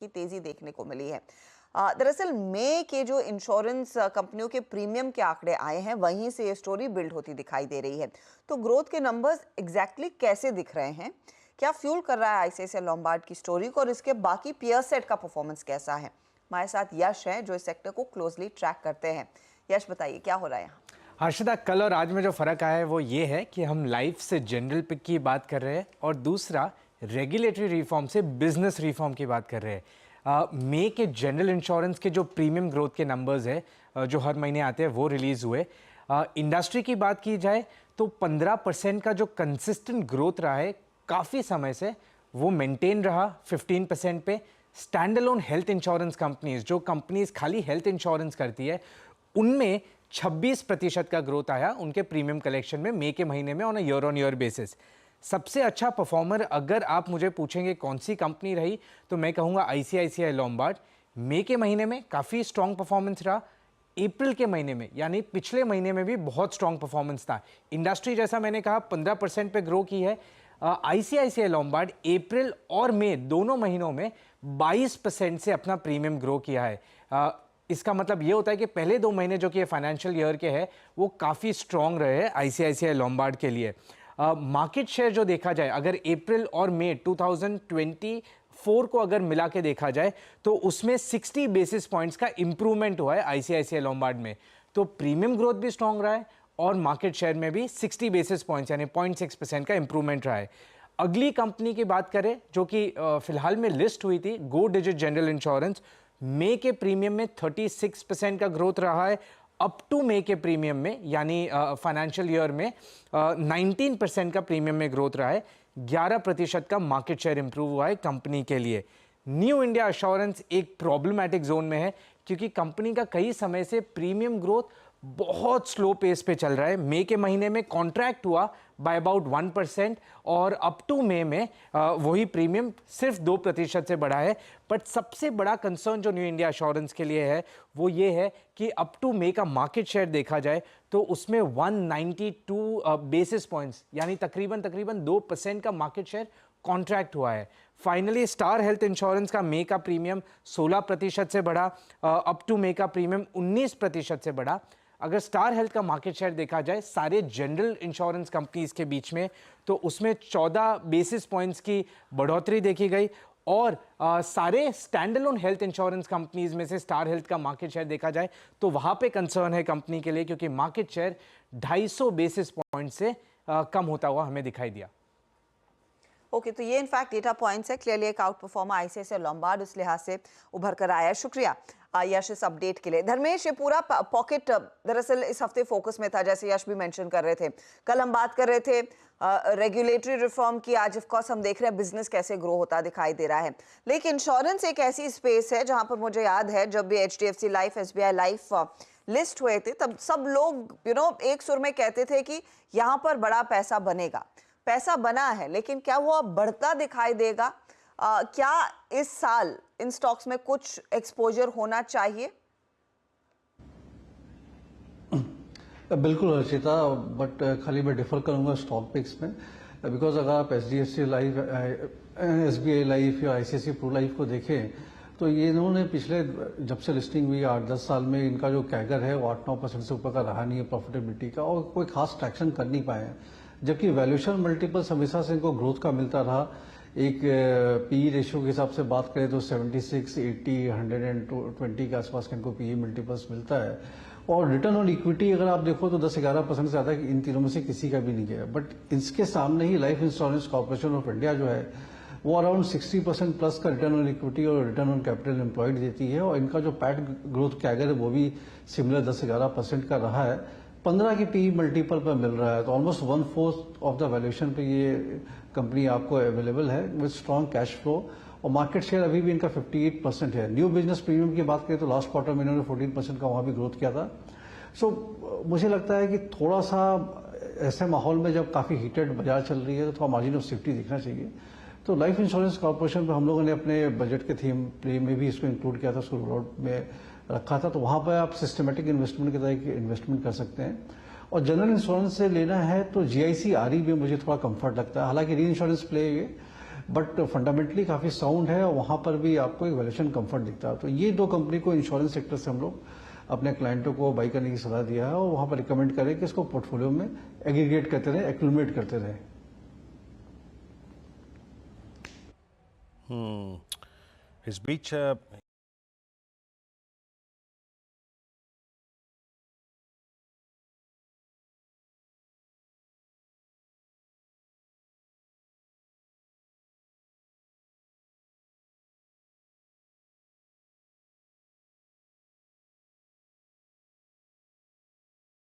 की तेजी देखने को मिली है। दरअसल मई के जो इंश्योरेंस कंपनियों के प्रीमियम के आंकड़े आए हैं, वहीं से ये स्टोरी बिल्ड होती दिखाई दे रही है। तो ग्रोथ के नंबर्स एग्जैक्टली कैसे दिख रहे हैं, क्या फ्यूल कर रहा है आईसीआईसीआई लॉम्बार्ड की स्टोरी को, और इसके बाकी पीयर सेट का परफॉर्मेंस कैसा है? हमारे साथ यश है जो इस सेक्टर को क्लोजली ट्रैक करते हैं। यश, बताइए क्या हो रहा है यहाँ? हर्षिता, कल और आज में जो फ़र्क आया है वो ये है कि हम लाइफ से जनरल पिक की बात कर रहे हैं और दूसरा रेगुलेटरी रिफॉर्म से बिजनेस रिफॉर्म की बात कर रहे हैं। मई के जनरल इंश्योरेंस के जो प्रीमियम ग्रोथ के नंबर्स है जो हर महीने आते हैं वो रिलीज़ हुए। इंडस्ट्री की बात की जाए तो 15% का जो कंसिस्टेंट ग्रोथ रहा है काफ़ी समय से वो मेंटेन रहा 15% पे। Stand alone health insurance companies, जो कंपनीज खाली हेल्थ इंश्योरेंस करती है, उनमें 26% का ग्रोथ आया उनके प्रीमियम कलेक्शन में मई के महीने में on a year on year basis. सबसे अच्छा परफॉर्मर अगर आप मुझे पूछेंगे कौन सी कंपनी रही तो मैं कहूँगा आईसीआईसीआई लॉम्बार्ड। मई के महीने में काफ़ी स्ट्रॉन्ग परफॉर्मेंस रहा। अप्रैल के महीने में यानी पिछले महीने में भी बहुत स्ट्रॉन्ग परफॉर्मेंस था। इंडस्ट्री जैसा मैंने कहा 15% पे ग्रो की है। आईसीआईसीआई लॉम्बार्ड अप्रैल और मई दोनों महीनों में 22% से अपना प्रीमियम ग्रो किया है। इसका मतलब ये होता है कि पहले 2 महीने जो कि फाइनेंशियल ईयर के हैं वो काफ़ी स्ट्रॉन्ग रहे हैं आईसीआईसीआई लॉम्बार्ड के लिए। मार्केट शेयर जो देखा जाए, अगर अप्रैल और मई 2024 को अगर मिला के देखा जाए तो उसमें 60 बेसिस पॉइंट्स का इंप्रूवमेंट हुआ है आईसीआईसीआई लॉम्बार्ड में। तो प्रीमियम ग्रोथ भी स्ट्रॉन्ग रहा है और मार्केट शेयर में भी 60 बेसिस पॉइंट्स यानी 0.6% का इंप्रूवमेंट रहा है। अगली कंपनी की बात करें जो कि फिलहाल में लिस्ट हुई थी, गो डिजिट जनरल इंश्योरेंस, मई के प्रीमियम में 36% का ग्रोथ रहा है। अप टू मई के प्रीमियम में यानी फाइनेंशियल ईयर में 19% का प्रीमियम में ग्रोथ रहा है। 11% का मार्केट शेयर इंप्रूव हुआ है कंपनी के लिए। न्यू इंडिया एश्योरेंस एक प्रॉब्लमैटिक जोन में है क्योंकि कंपनी का कई समय से प्रीमियम ग्रोथ बहुत स्लो पेस पे चल रहा है। मई के महीने में कॉन्ट्रैक्ट हुआ बाय अबाउट 1% और अप टू मई में वही प्रीमियम सिर्फ 2% से बढ़ा है। बट सबसे बड़ा कंसर्न जो न्यू इंडिया एश्योरेंस के लिए है वो ये है कि अप टू मई का मार्केट शेयर देखा जाए तो उसमें 192 बेसिस पॉइंट्स यानी तकरीबन 2% का मार्केट शेयर कॉन्ट्रैक्ट हुआ है। फाइनली स्टार हेल्थ इंश्योरेंस का मई का प्रीमियम 16% से बढ़ा, अप टू मई का प्रीमियम 19% से बढ़ा। अगर स्टार हेल्थ का मार्केट शेयर देखा जाए सारे जनरल इंश्योरेंस कंपनीज के बीच में तो उसमें 14 बेसिस पॉइंट्स की बढ़ोतरी देखी गई और सारे stand alone health insurance companies में से स्टार हेल्थ का मार्केट शेयर देखा जाए तो वहाँ पे कंसर्न है कंपनी के लिए क्योंकि मार्केट शेयर 250 बेसिस पॉइंट से कम होता हुआ हमें दिखाई दिया। ओके, तो ये इनफैक्ट डेटा पॉइंट्स है। क्लियरली एक आउट परफॉर्मर आईसीआईसीआई लॉम्बार्ड उस लिहाज से उभर कर आया है। शुक्रिया यश इस अपडेट के लिए। धर्मेश, ये पूरा पॉकेट दरअसल इस हफ्ते फोकस में था, जैसे यश भी मेंशन कर रहे थे। कल हम बात कर रहे थे रेगुलेटरी रिफॉर्म की, आज ऑफ कोर्स हम देख रहे हैं बिजनेस कैसे ग्रो होता दिखाई दे रहा है। लेकिन इंश्योरेंस एक ऐसी स्पेस है जहां पर मुझे याद है जब भी HDFC life, SBI life list हुए थे तब सब लोग एक सुर में कहते थे कि यहाँ पर बड़ा पैसा बनेगा। पैसा बना है, लेकिन क्या वो अब बढ़ता दिखाई देगा? क्या इस साल इन स्टॉक्स में कुछ एक्सपोजर होना चाहिए? बिल्कुल हर्षिता, बट खाली मैं डिफर करूंगा स्टॉक पिक्स में, बिकॉज अगर आप एचडीएफसी लाइफ, एसबीआई लाइफ या आईसीआईसीआई प्रू लाइफ को देखें तो ये इन्होंने पिछले जब से लिस्टिंग हुई 8-10 साल में इनका जो कैगर है वो 8-9% से ऊपर का रहा नहीं है प्रॉफिटेबिलिटी का, और कोई खास ट्रैक्शन कर नहीं पाए हैं। जबकि वैल्यूएशन मल्टीपल्स हमेशा से इनको ग्रोथ का मिलता रहा। एक पी रेशियो के हिसाब से बात करें तो 76, 80, 120 के आसपास का इनको पी मल्टीपल्स मिलता है। और रिटर्न ऑन इक्विटी अगर आप देखो तो 10-11% से ज्यादा इन तीनों में से किसी का भी नहीं गया। बट इसके सामने ही life insurance corporation of India जो है वो अराउंड 60% प्लस का रिटर्न ऑन इक्विटी और रिटर्न ऑन कैपिटल एम्प्लॉयड देती है, और इनका जो पैट ग्रोथ कैगर है वो भी सिमिलर 10-11% का रहा है। 15 की पी मल्टीपल पर मिल रहा है, तो ऑलमोस्ट 1/4 ऑफ द वैल्यूएशन पे ये कंपनी आपको अवेलेबल है विद स्ट्रॉन्ग कैश फ्लो, और मार्केट शेयर अभी भी इनका 58% है। न्यू बिजनेस प्रीमियम की बात करें तो लास्ट क्वार्टर में इन्होंने 14% का वहां भी ग्रोथ किया था। सो मुझे लगता है कि थोड़ा सा ऐसे माहौल में जब काफी हीटेड बाजार चल रही है तो थोड़ा मार्जिन ऑफ सेफ्टी दिखना चाहिए। तो लाइफ इंश्योरेंस कॉर्पोरेशन पर हम लोगों ने अपने बजट के थीम प्ले में भी इसको इंक्लूड किया था, उसको रोड में रखा था, तो वहां पर आप सिस्टमेटिक इन्वेस्टमेंट की तरह इन्वेस्टमेंट कर सकते हैं। और जनरल इंश्योरेंस से लेना है तो जीआईसी आरई में मुझे थोड़ा कंफर्ट लगता है, हालांकि री इंश्योरेंस प्ले है, बट फंडामेंटली काफ़ी साउंड है और वहाँ पर भी आपको एक वैल्यूएशन कंफर्ट दिखता है। तो ये दो कंपनी को इंश्योरेंस सेक्टर से हम लोग अपने क्लाइंटों को बाई करने की सलाह दिया है और वहाँ पर रिकमेंड करें कि इसको पोर्टफोलियो में एग्रीगेट करते रहे, एक्यूमुलेट करते रहे। इस बीच